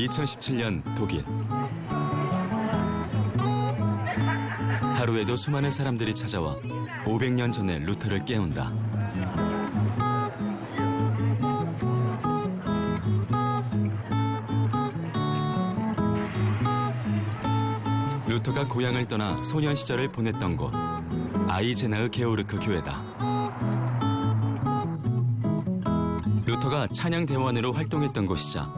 2017년 독일. 하루에도 수많은 사람들이 찾아와 500년 전의 루터를 깨운다. 루터가 고향을 떠나 소년 시절을 보냈던 곳, 아이제나의 게오르크 교회다. 루터가 찬양대원으로 활동했던 곳이자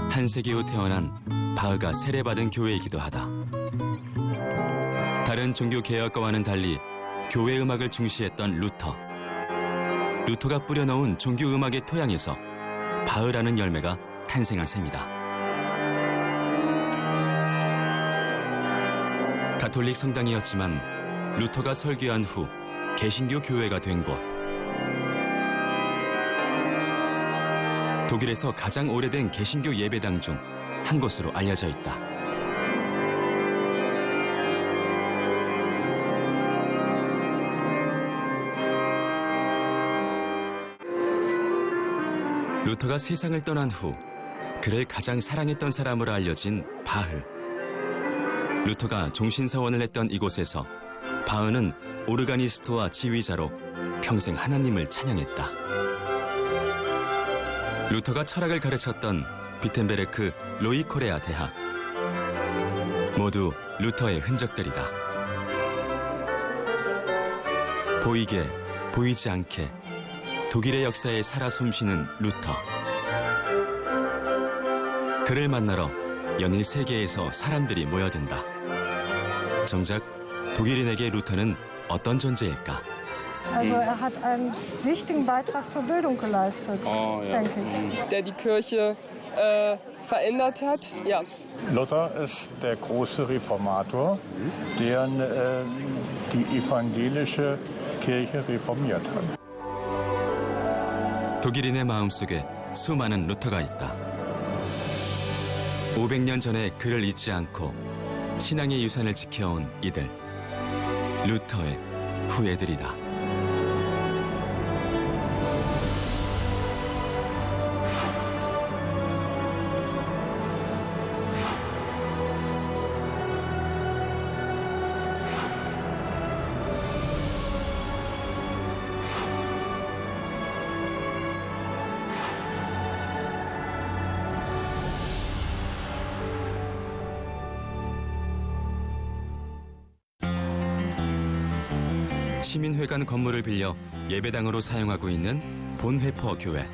한 세기 후 태어난 바흐가 세례받은 교회이기도 하다. 다른 종교 개혁과와는 달리 교회 음악을 중시했던 루터. 루터가 뿌려놓은 종교 음악의 토양에서 바흐라는 열매가 탄생한 셈이다. 가톨릭 성당이었지만 루터가 설교한 후 개신교 교회가 된 곳. 독일에서 가장 오래된 개신교 예배당 중 한 곳으로 알려져 있다. 루터가 세상을 떠난 후 그를 가장 사랑했던 사람으로 알려진 바흐. 루터가 종신서원을 했던 이곳에서 바흐는 오르가니스트와 지휘자로 평생 하나님을 찬양했다. 루터가 철학을 가르쳤던 비텐베르크 로이코레아 대학. 모두 루터의 흔적들이다. 보이게, 보이지 않게 독일의 역사에 살아 숨쉬는 루터. 그를 만나러 연일 세계에서 사람들이 모여든다. 정작 독일인에게 루터는 어떤 존재일까? Also hat einen wichtigen Beitrag zur Bildung geleistet, denke ich. Der die Kirche verändert hat. Ja. Luther ist der große Reformator, der die evangelische Kirche reformiert hat. 독일인의 마음속에 수많은 루터가 있다. 500년 전에 그를 잊지 않고 신앙의 유산을 지켜온 이들. 루터의 후예들이다. 시민회관 건물을 빌려 예배당으로 사용하고 있는 본회퍼 교회.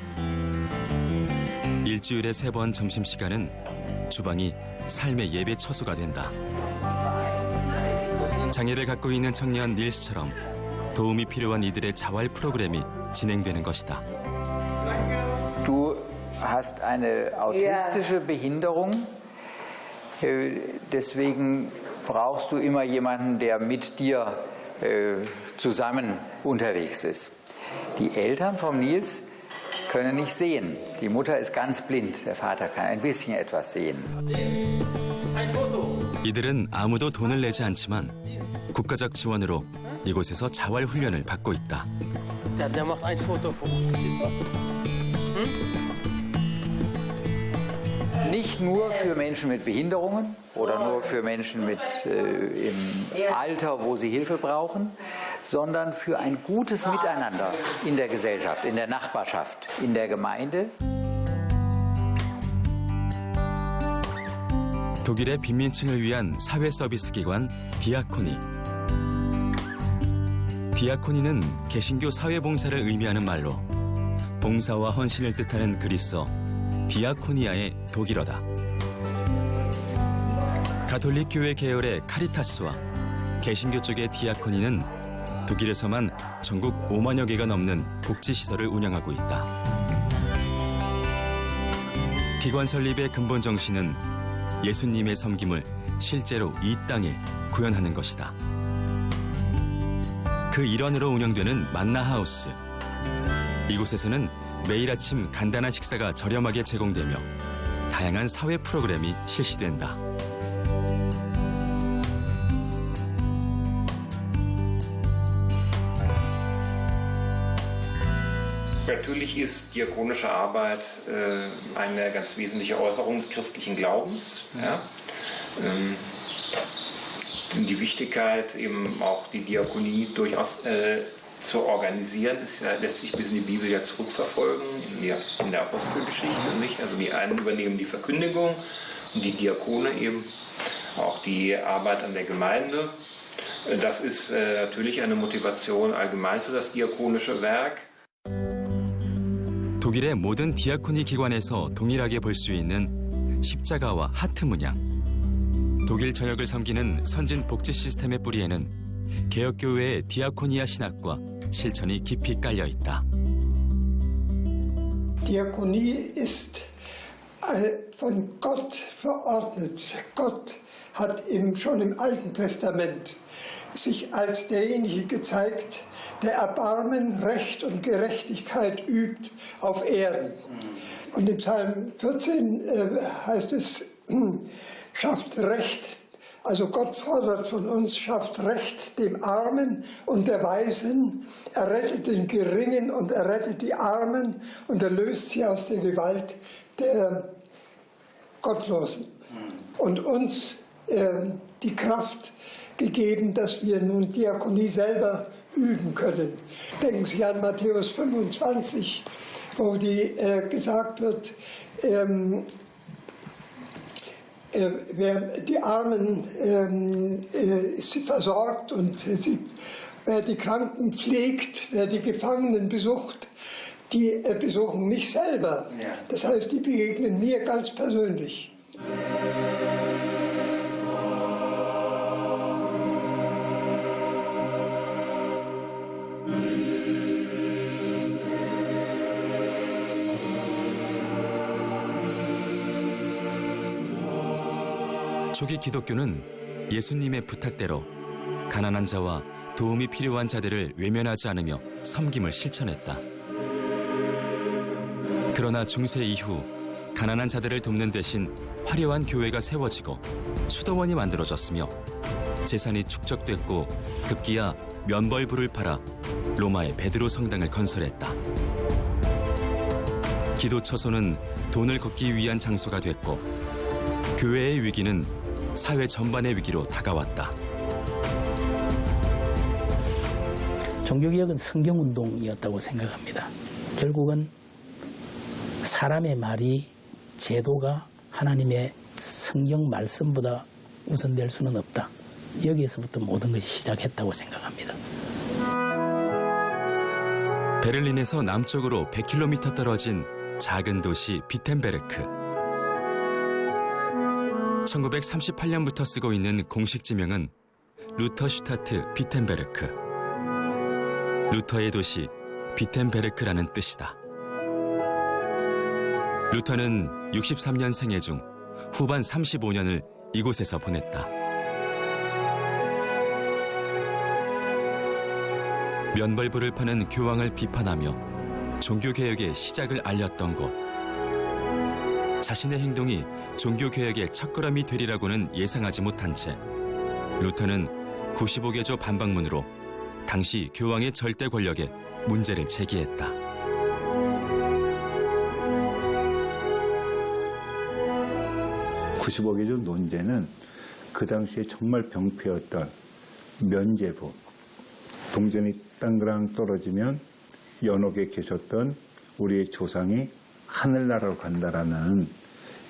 일주일에 3번 점심시간은 주방이 삶의 예배 처소가 된다. 장애를 갖고 있는 청년 닐스처럼 도움이 필요한 이들의 자활 프로그램이 진행되는 것이다. Du hast eine autistische Behinderung, deswegen brauchst du immer jemanden, der mit dir zusammen unterwegs ist. Die Eltern vom Nils können nicht sehen. Die Mutter ist ganz blind. Der Vater kann ein bisschen etwas sehen. 이들은 아무도 돈을 내지 않지만 국가적 지원으로 이곳에서 자활 훈련을 받고 있다. Der macht ein Foto von uns. Siehst du? Nicht nur für Menschen mit Behinderungen oder nur für Menschen im Alter, wo sie Hilfe brauchen, sondern für ein gutes Miteinander in der Gesellschaft, in der Nachbarschaft, in der Gemeinde. 독일의 빈민층을 위한 사회 서비스 기관 디아코니. 디아코니는 개신교 사회봉사를 의미하는 말로 봉사와 헌신을 뜻하는 그리스어 디아코니아의 독일어다. 가톨릭 교회 계열의 카리타스와 개신교 쪽의 디아코니는 독일에서만 전국 5만여 개가 넘는 복지시설을 운영하고 있다. 기관 설립의 근본 정신은 예수님의 섬김을 실제로 이 땅에 구현하는 것이다. 그 일환으로 운영되는 만나하우스. 이곳에서는 매일 아침 간단한 식사가 저렴하게 제공되며 다양한 사회 프로그램이 실시된다. Natürlich ist diakonische Arbeit eine ganz wesentliche Äußerung des christlichen Glaubens. Ja? Die Wichtigkeit, eben auch die Diakonie durchaus zu organisieren, lässt sich bis in die Bibel ja zurückverfolgen, in der Apostelgeschichte. Nicht? Also die einen übernehmen die Verkündigung und die Diakone eben auch die Arbeit an der Gemeinde. Das ist natürlich eine Motivation allgemein für das diakonische Werk. 독일의 모든 디아코니 기관에서 동일하게 볼 수 있는 십자가와 하트 문양. 독일 전역을 섬기는 선진 복지 시스템의 뿌리에는 개혁교회의 디아코니아 신학과 실천이 깊이 깔려 있다. Diakonie ist von Gott verordnet. Gott hat schon im Alten Testament sich als derjenige gezeigt, der Erbarmen, Recht und Gerechtigkeit übt auf Erden. Und im Psalm 14 heißt es, schafft Recht, also Gott fordert von uns, schafft Recht dem Armen und der Weisen, er rettet den Geringen und er rettet die Armen und erlöst sie aus der Gewalt der Gottlosen. Und uns die Kraft gegeben, dass wir nun Diakonie selber üben können. Denken Sie an Matthäus 25, wo gesagt wird, wer die Armen versorgt und wer die Kranken pflegt, wer die Gefangenen besucht, die besuchen mich selber. Das heißt, die begegnen mir ganz persönlich. 초기 기독교는 예수님의 부탁대로 가난한 자와 도움이 필요한 자들을 외면하지 않으며 섬김을 실천했다. 그러나 중세 이후 가난한 자들을 돕는 대신 화려한 교회가 세워지고 수도원이 만들어졌으며 재산이 축적됐고 급기야 면벌부를 팔아 로마의 베드로 성당을 건설했다. 기도 처소는 돈을 걷기 위한 장소가 됐고 교회의 위기는 사회 전반의 위기로 다가왔다. 종교개혁은 성경운동이었다고 생각합니다. 결국은 사람의 말이, 제도가 하나님의 성경 말씀보다 우선될 수는 없다. 여기에서부터 모든 것이 시작했다고 생각합니다. 베를린에서 남쪽으로 100km 떨어진 작은 도시 비텐베르크. 1938년부터 쓰고 있는 공식 지명은 루터슈타트 비텐베르크. 루터의 도시 비텐베르크라는 뜻이다. 루터는 63년 생애 중 후반 35년을 이곳에서 보냈다. 면벌부를 파는 교황을 비판하며 종교개혁의 시작을 알렸던 곳. 자신의 행동이 종교개혁의 첫걸음이 되리라고는 예상하지 못한 채 루터는 95개조 반박문으로 당시 교황의 절대 권력에 문제를 제기했다. (95개조) 논제는 그 당시에 정말 병폐였던 면제부, 동전이 땅그랑 떨어지면 연옥에 계셨던 우리의 조상이 하늘나라로 간다라는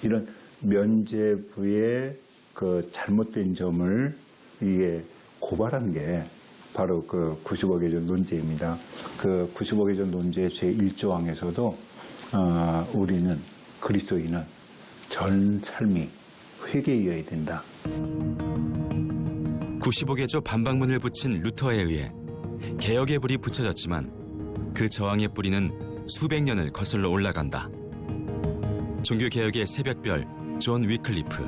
이런 면제부의 그 잘못된 점을 이게 고발한 게 바로 그 95개조 논제입니다. 그 95개조 논제 제1조항에서도 우리는 그리스도인은 전 삶이 회개이어야 된다. 95개조 반박문을 붙인 루터에 의해 개혁의 불이 붙여졌지만 그 저항의 뿌리는 수백 년을 거슬러 올라간다. 종교개혁의 새벽별 존 위클리프.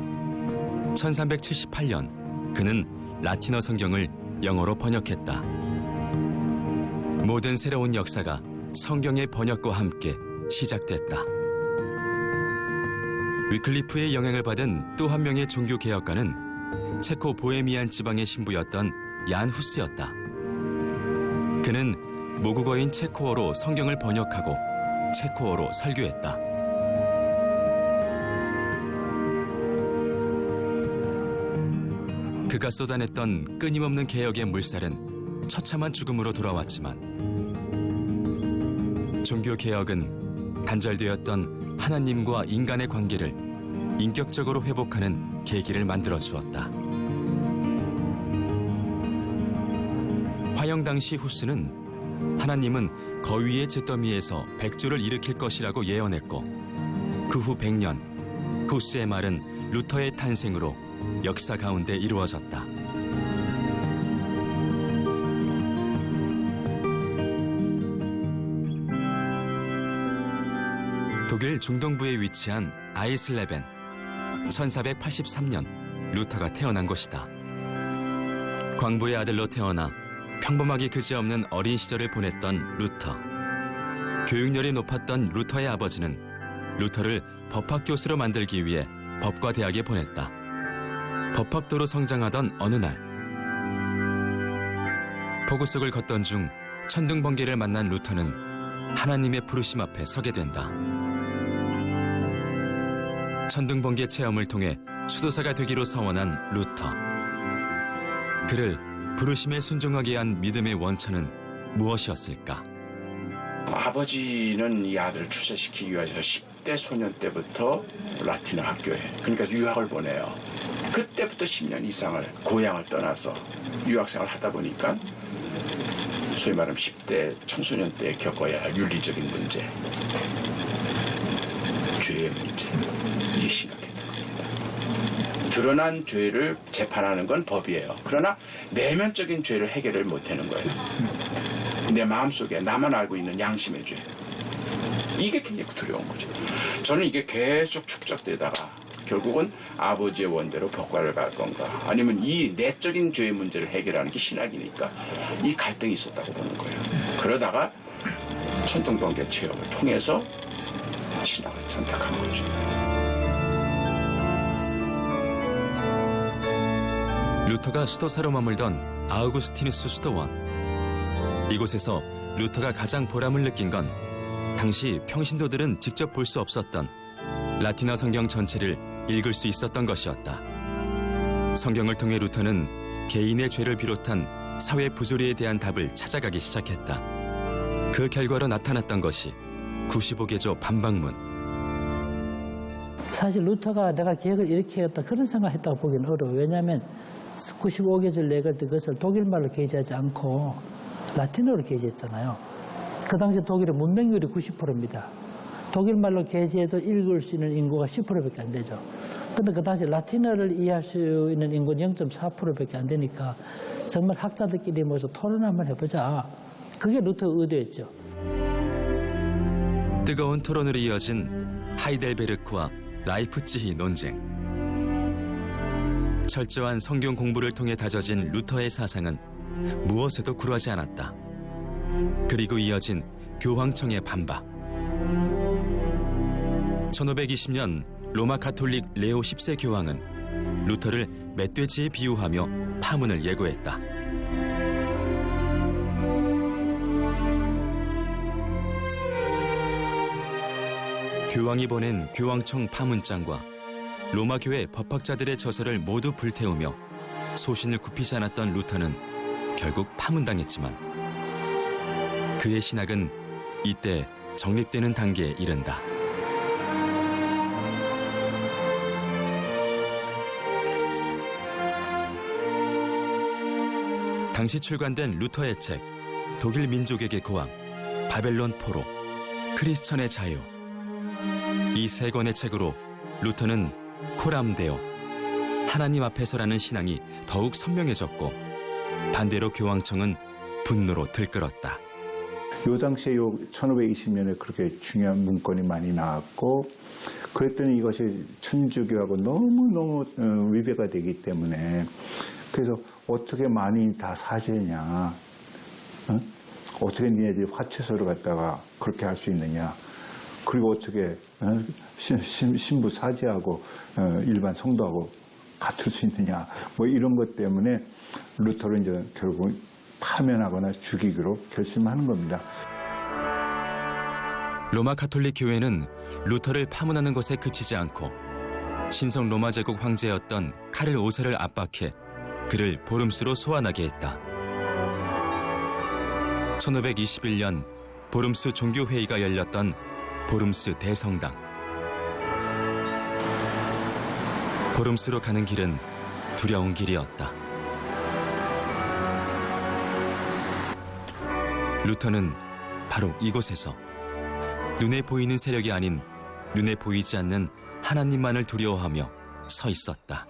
1378년 그는 라틴어 성경을 영어로 번역했다. 모든 새로운 역사가 성경의 번역과 함께 시작됐다. 위클리프의 영향을 받은 또 한 명의 종교개혁가는 체코 보헤미안 지방의 신부였던 얀 후스였다. 그는 모국어인 체코어로 성경을 번역하고 체코어로 설교했다. 그가 쏟아냈던 끊임없는 개혁의 물살은 처참한 죽음으로 돌아왔지만 종교 개혁은 단절되었던 하나님과 인간의 관계를 인격적으로 회복하는 계기를 만들어 주었다. 화영 당시 후스는 하나님은 거위의 잿더미에서 백조를 일으킬 것이라고 예언했고 그 후 100년 후스의 말은 루터의 탄생으로 역사 가운데 이루어졌다. 독일 중동부에 위치한 아이슬레벤. 1483년 루터가 태어난 곳이다. 광부의 아들로 태어나 평범하기 그지없는 어린 시절을 보냈던 루터. 교육열이 높았던 루터의 아버지는 루터를 법학 교수로 만들기 위해 법과 대학에 보냈다. 법학도로 성장하던 어느 날 폭우 속을 걷던 중 천둥번개를 만난 루터는 하나님의 부르심 앞에 서게 된다. 천둥번개 체험을 통해 수도사가 되기로 서원한 루터. 그를 부르심에 순종하게 한 믿음의 원천은 무엇이었을까? 아버지는 이 아들을 출세시키기 위해서 10대 소년 때부터 라틴어 학교에, 그러니까 유학을 보내요. 그때부터 10년 이상을 고향을 떠나서 유학생활을 하다 보니까 소위 말하면 10대 청소년 때 겪어야 할 윤리적인 문제, 죄의 문제, 이게 심각했던 겁니다. 드러난 죄를 재판하는 건 법이에요. 그러나 내면적인 죄를 해결을 못하는 거예요. 내 마음속에 나만 알고 있는 양심의 죄. 이게 굉장히 두려운 거죠. 저는 이게 계속 축적되다가 결국은 아버지의 원대로 법과를 갈 건가, 아니면 이 내적인 죄의 문제를 해결하는 게 신학이니까 이 갈등이 있었다고 보는 거예요. 그러다가 천둥번개 체험을 통해서 신학을 선택한 거죠. 루터가 수도사로 머물던 아우구스티누스 수도원. 이곳에서 루터가 가장 보람을 느낀 건 당시 평신도들은 직접 볼 수 없었던 라틴어 성경 전체를 읽을 수 있었던 것이었다. 성경을 통해 루터는 개인의 죄를 비롯한 사회 부조리에 대한 답을 찾아가기 시작했다. 그 결과로 나타났던 것이 95개조 반박문. 사실 루터가 내가 계획을 이렇게 했다 그런 생각했다고 보기는 어려워요. 왜냐하면 95개절 내걸 때 그것을 독일말로 게재하지 않고 라틴어로 게재했잖아요. 그 당시 독일의 문맹률이 90%입니다. 독일말로 게재해도 읽을 수 있는 인구가 10%밖에 안 되죠. 근데 그 당시 라틴어를 이해할 수 있는 인구는 0.4%밖에 안 되니까 정말 학자들끼리 모여서 토론 한번 해보자. 그게 루터의 의도였죠. 뜨거운 토론으로 이어진 하이델베르크와 라이프치히 논쟁. 철저한 성경 공부를 통해 다져진 루터의 사상은 무엇에도 굴하지 않았다. 그리고 이어진 교황청의 반박. 1520년 로마 가톨릭 레오 10세 교황은 루터를 멧돼지에 비유하며 파문을 예고했다. 교황이 보낸 교황청 파문장과 로마 교회 법학자들의 저서를 모두 불태우며 소신을 굽히지 않았던 루터는 결국 파문당했지만 그의 신학은 이때 정립되는 단계에 이른다. 당시 출간된 루터의 책 독일 민족에게 고항, 바벨론 포로, 크리스천의 자유. 이 세 권의 책으로 루터는 코람데오, 하나님 앞에서라는 신앙이 더욱 선명해졌고 반대로 교황청은 분노로 들끓었다. 요 당시에 1520년에 그렇게 중요한 문건이 많이 나왔고 그랬더니 이것이 천주교하고 너무너무 위배가 되기 때문에 그래서 어떻게 많이 다 사죄냐, 어떻게 니네들이 화채소를 갖다가 그렇게 할 수 있느냐, 그리고 어떻게 신부 사제하고 일반 성도하고 같을 수 있느냐, 뭐 이런 것 때문에 루터는 이제 결국 파면하거나 죽이기로 결심하는 겁니다. 로마 가톨릭 교회는 루터를 파문하는 것에 그치지 않고 신성 로마 제국 황제였던 카를 5세를 압박해 그를 보름스로 소환하게 했다. 1521년 보름스 종교회의가 열렸던 보름스 대성당. 보름스로 가는 길은 두려운 길이었다. 루터는 바로 이곳에서 눈에 보이는 세력이 아닌 눈에 보이지 않는 하나님만을 두려워하며 서 있었다.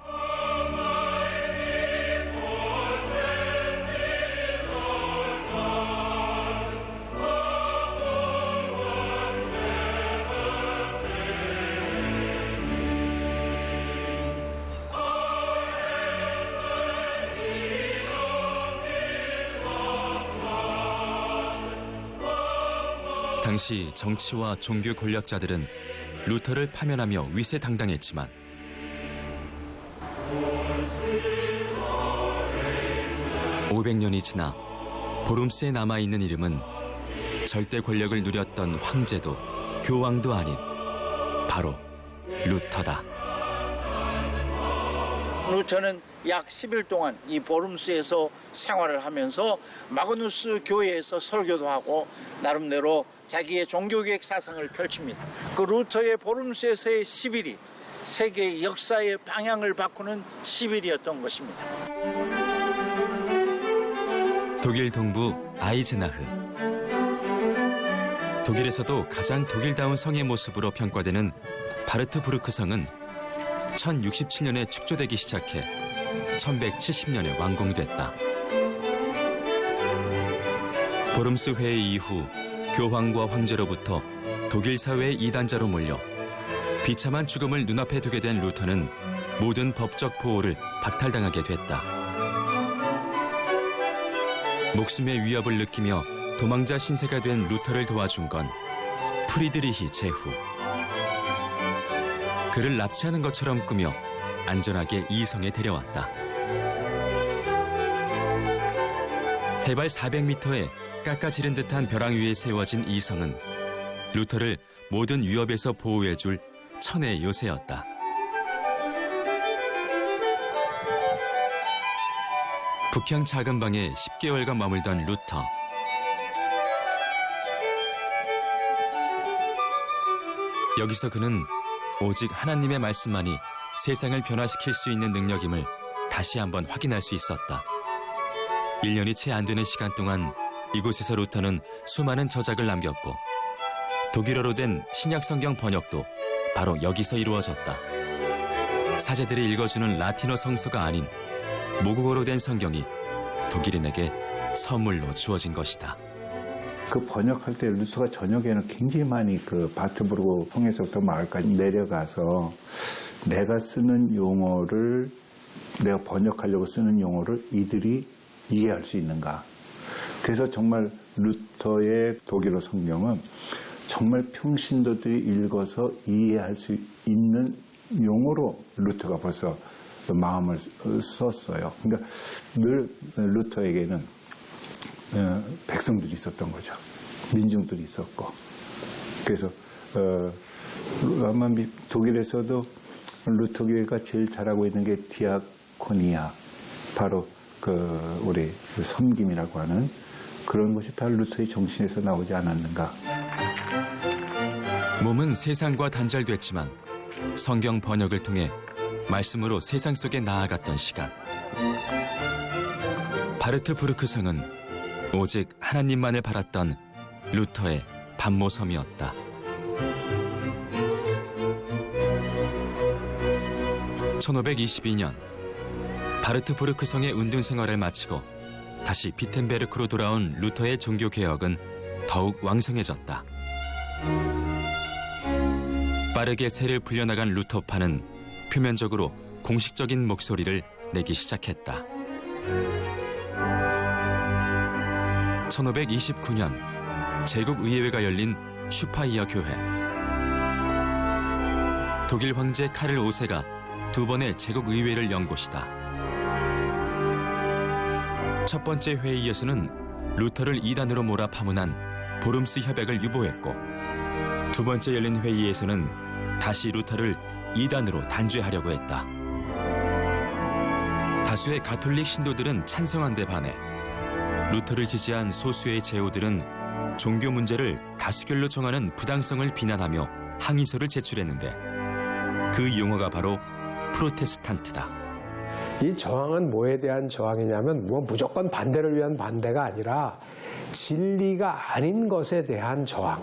당시 정치와 종교 권력자들은 루터를 파면하며 위세당당했지만 (500년이) 지나 보름스에 남아있는 이름은 절대 권력을 누렸던 황제도 교황도 아닌 바로 루터다. 루터는 약 10일 동안 이 보름스에서 생활을 하면서 마그누스 교회에서 설교도 하고 나름대로 자기의 종교개혁 사상을 펼칩니다. 그 루터의 보름스에서의 10일이 세계의 역사의 방향을 바꾸는 10일이었던 것입니다. 독일 동부 아이젠하흐. 독일에서도 가장 독일다운 성의 모습으로 평가되는 바르트부르크 성은 1067년에 축조되기 시작해 1170년에 완공됐다. 보름스 회의 이후 교황과 황제로부터 독일 사회의 이단자로 몰려 비참한 죽음을 눈앞에 두게 된 루터는 모든 법적 보호를 박탈당하게 됐다. 목숨의 위협을 느끼며 도망자 신세가 된 루터를 도와준 건 프리드리히 제후. 그를 납치하는 것처럼 꾸며 안전하게 이 성에 데려왔다. 해발 400m에 깎아지른 듯한 벼랑 위에 세워진 이 성은 루터를 모든 위협에서 보호해줄 천의 요새였다. 북향 작은 방에 10개월간 머물던 루터. 여기서 그는 오직 하나님의 말씀만이 세상을 변화시킬 수 있는 능력임을 다시 한번 확인할 수 있었다. 1년이 채 안 되는 시간 동안 이곳에서 루터는 수많은 저작을 남겼고 독일어로 된 신약 성경 번역도 바로 여기서 이루어졌다. 사제들이 읽어주는 라틴어 성서가 아닌 모국어로 된 성경이 독일인에게 선물로 주어진 것이다. 그 번역할 때 루터가 저녁에는 굉장히 많이 그 바트부르크 성에서부터 마을까지 내려가서 내가 쓰는 용어를, 내가 번역하려고 쓰는 용어를 이들이 이해할 수 있는가. 그래서 정말 루터의 독일어 성경은 정말 평신도들이 읽어서 이해할 수 있는 용어로 루터가 벌써 마음을 썼어요. 그러니까 늘 루터에게는 백성들이 있었던 거죠. 민중들이 있었고. 그래서 아마 독일에서도 루터 교회가 제일 잘하고 있는 게 디아코니아, 바로 그 우리 섬김이라고 하는 그런 것이 다 루터의 정신에서 나오지 않았는가. 몸은 세상과 단절됐지만 성경 번역을 통해 말씀으로 세상 속에 나아갔던 시간. 바르트부르크 성은 오직 하나님만을 바랐던 루터의 반모섬이었다. (1522년) 바르트부르크 성의 운동 생활을 마치고 다시 비텐베르크로 돌아온 루터의 종교 개혁은 더욱 왕성해졌다. 빠르게 세를 불려나간 루터파는 표면적으로 공식적인 목소리를 내기 시작했다. 1529년 제국의회가 열린 슈파이어 교회. 독일 황제 카를 5세가 두 번의 제국의회를 연 곳이다. 첫 번째 회의에서는 루터를 이단으로 몰아 파문한 보름스 협약을 유보했고, 두 번째 열린 회의에서는 다시 루터를 이단으로 단죄하려고 했다. 다수의 가톨릭 신도들은 찬성한 데 반해 루터를 지지한 소수의 제후들은 종교 문제를 다수결로 정하는 부당성을 비난하며 항의서를 제출했는데, 그 용어가 바로 프로테스탄트다. 이 저항은 뭐에 대한 저항이냐면 무조건 반대를 위한 반대가 아니라 진리가 아닌 것에 대한 저항.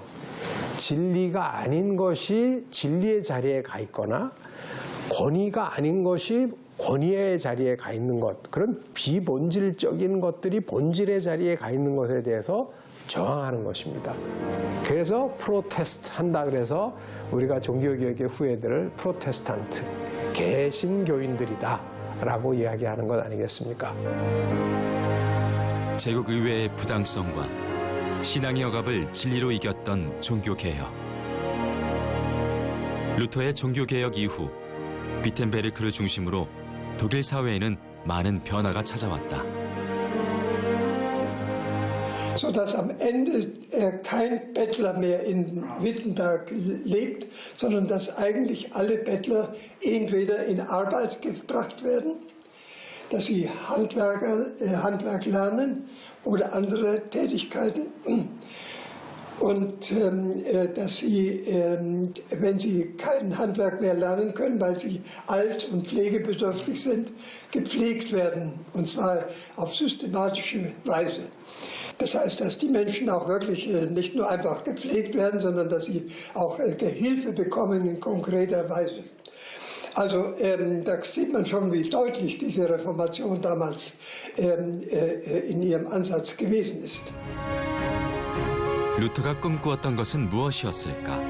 진리가 아닌 것이 진리의 자리에 가 있거나 권위가 아닌 것이 권위의 자리에 가 있는 것, 그런 비본질적인 것들이 본질의 자리에 가 있는 것에 대해서 저항하는 것입니다. 그래서 프로테스트 한다 그래서 우리가 종교개혁의 후예들을 프로테스탄트, 개신교인들이다 라고 이야기하는 것 아니겠습니까? 제국 의회의 부당성과 신앙의 억압을 진리로 이겼던 종교개혁. 루터의 종교개혁 이후 비텐베르크를 중심으로 독일 사회에는 많은 변화가 찾아왔다. Sodass am Ende kein Bettler mehr in Wittenberg lebt, sondern dass eigentlich alle Bettler entweder in Arbeit gebracht werden, dass sie Handwerk lernen oder andere Tätigkeiten und dass sie, wenn sie kein Handwerk mehr lernen können, weil sie alt und pflegebedürftig sind, gepflegt werden, und zwar auf systematische Weise. Das heißt, dass die Menschen auch wirklich nicht nur einfach gepflegt werden, sondern dass sie auch Hilfe bekommen in konkreter Weise. Also da sieht man schon, wie deutlich diese Reformation damals in ihrem Ansatz gewesen ist. 루터가 꿈꾸었던 것은 무엇이었을까?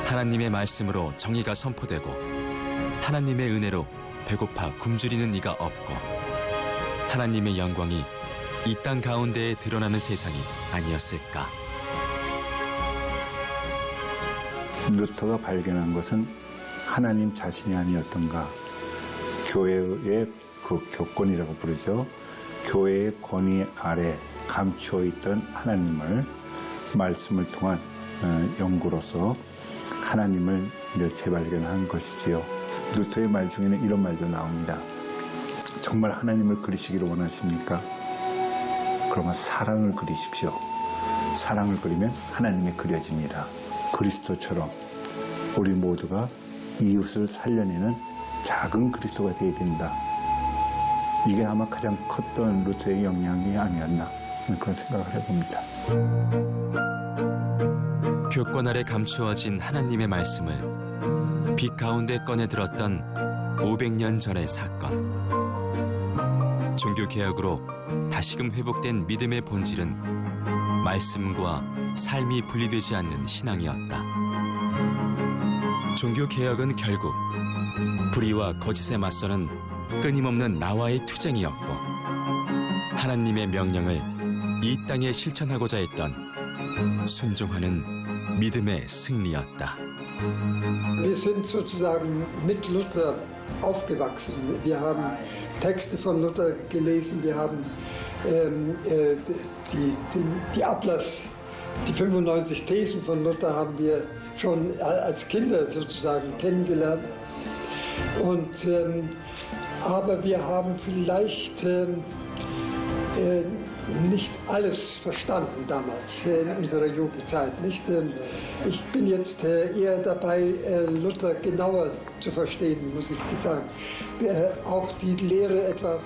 하나님의 말씀으로 정의가 선포되고 하나님의 은혜로 배고파 굶주리는 이가 없고 하나님의 영광이 이 땅 가운데에 드러나는 세상이 아니었을까? 루터가 발견한 것은 하나님 자신이 아니었던가. 교회의 그 교권이라고 부르죠. 교회의 권위 아래 감추어 있던 하나님을 말씀을 통한 연구로서 하나님을 재발견한 것이지요. 루터의 말 중에는 이런 말도 나옵니다. 정말 하나님을 그리시기를 원하십니까? 그러면 사랑을 그리십시오. 사랑을 그리면 하나님이 그려집니다. 그리스도처럼 우리 모두가 이웃을 살려내는 작은 그리스도가 되어야 된다. 이게 아마 가장 컸던 루터의 영향이 아니었나 그런 생각을 해봅니다. 교권 아래 감추어진 하나님의 말씀을 빛 가운데 꺼내 들었던 500년 전의 사건. 종교개혁으로 다시금 회복된 믿음의 본질은 말씀과 삶이 분리되지 않는 신앙이었다. 종교개혁은 결국 불의와 거짓에 맞서는 끊임없는 나와의 투쟁이었고 하나님의 명령을 이 땅에 실천하고자 했던 순종하는 믿음의 승리였다. Wir sind sozusagen mit Luther aufgewachsen. Wir haben Texte von Luther gelesen, wir haben die Ablass, die 95 Thesen von Luther haben wir schon als Kinder sozusagen kennengelernt. Und, aber wir haben vielleicht nicht alles verstanden damals in unserer Jugendzeit. Nicht? Ich bin jetzt eher dabei, Luther genauer zu verstehen, muss ich sagen. Auch die Lehre etwa